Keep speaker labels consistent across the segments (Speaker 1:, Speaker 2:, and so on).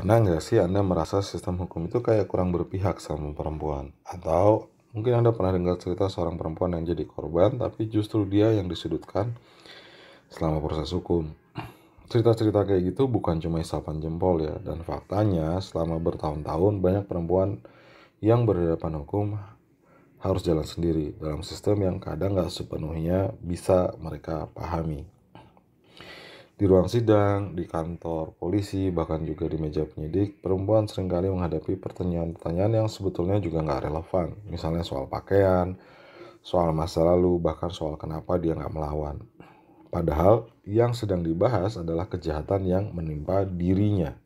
Speaker 1: Pernah nggak sih Anda merasa sistem hukum itu kayak kurang berpihak sama perempuan? Atau mungkin Anda pernah dengar cerita seorang perempuan yang jadi korban, tapi justru dia yang disudutkan selama proses hukum. Cerita-cerita kayak gitu bukan cuma isapan jempol ya, dan faktanya selama bertahun-tahun banyak perempuan yang berhadapan hukum harus jalan sendiri dalam sistem yang kadang nggak sepenuhnya bisa mereka pahami. Di ruang sidang, di kantor polisi, bahkan juga di meja penyidik, perempuan seringkali menghadapi pertanyaan-pertanyaan yang sebetulnya juga nggak relevan. Misalnya soal pakaian, soal masa lalu, bahkan soal kenapa dia nggak melawan. Padahal yang sedang dibahas adalah kejahatan yang menimpa dirinya.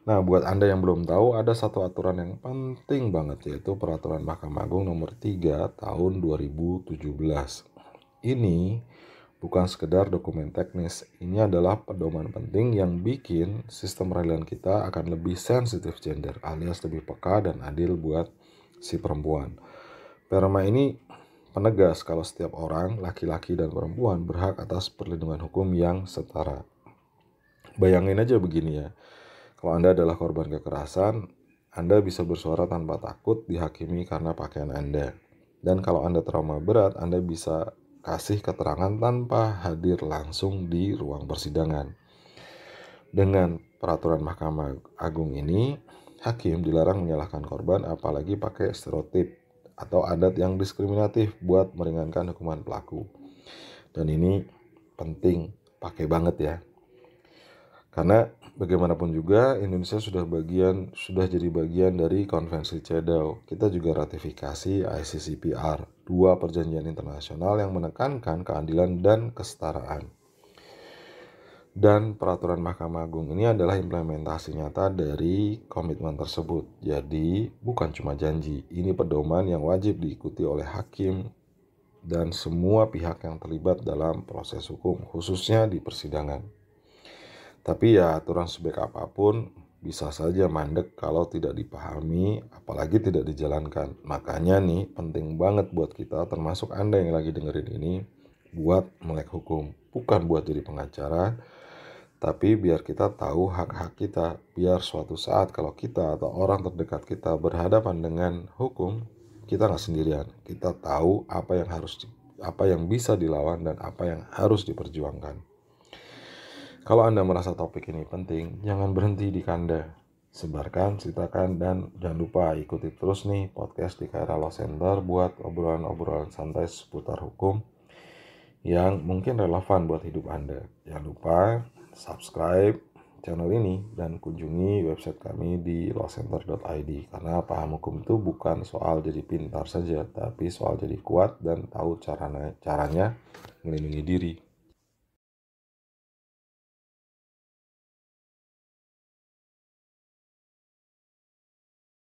Speaker 1: Nah, buat Anda yang belum tahu, ada satu aturan yang penting banget, yaitu Peraturan Mahkamah Agung Nomor 3 Tahun 2017. Ini bukan sekedar dokumen teknis, ini adalah pedoman penting yang bikin sistem peradilan kita akan lebih sensitif gender, alias lebih peka dan adil buat si perempuan. Perma ini penegas kalau setiap orang, laki-laki dan perempuan, berhak atas perlindungan hukum yang setara. Bayangin aja begini ya, kalau Anda adalah korban kekerasan, Anda bisa bersuara tanpa takut dihakimi karena pakaian Anda. Dan kalau Anda trauma berat, Anda bisa kasih keterangan tanpa hadir langsung di ruang persidangan. Dengan peraturan Mahkamah Agung ini, hakim dilarang menyalahkan korban apalagi pakai stereotip atau adat yang diskriminatif buat meringankan hukuman pelaku. Dan ini penting, pakai banget ya. Karena bagaimanapun juga Indonesia sudah jadi bagian dari Konvensi CEDAW. Kita juga ratifikasi ICCPR, dua perjanjian internasional yang menekankan keadilan dan kesetaraan. Dan peraturan Mahkamah Agung ini adalah implementasi nyata dari komitmen tersebut. Jadi bukan cuma janji, ini pedoman yang wajib diikuti oleh hakim dan semua pihak yang terlibat dalam proses hukum, khususnya di persidangan. Tapi ya aturan sebaik apapun bisa saja mandek kalau tidak dipahami, apalagi tidak dijalankan. Makanya nih penting banget buat kita, termasuk Anda yang lagi dengerin ini, buat melek hukum. Bukan buat jadi pengacara, tapi biar kita tahu hak-hak kita. Biar suatu saat kalau kita atau orang terdekat kita berhadapan dengan hukum, kita nggak sendirian. Kita tahu apa yang bisa dilawan dan apa yang harus diperjuangkan. Kalau Anda merasa topik ini penting, jangan berhenti di Kanda. Sebarkan, ceritakan, dan jangan lupa ikuti terus nih podcast di Kaira Law Center buat obrolan-obrolan santai seputar hukum yang mungkin relevan buat hidup Anda. Jangan lupa subscribe channel ini dan kunjungi website kami di lawcenter.id, karena paham hukum itu bukan soal jadi pintar saja, tapi soal jadi kuat dan tahu caranya melindungi diri.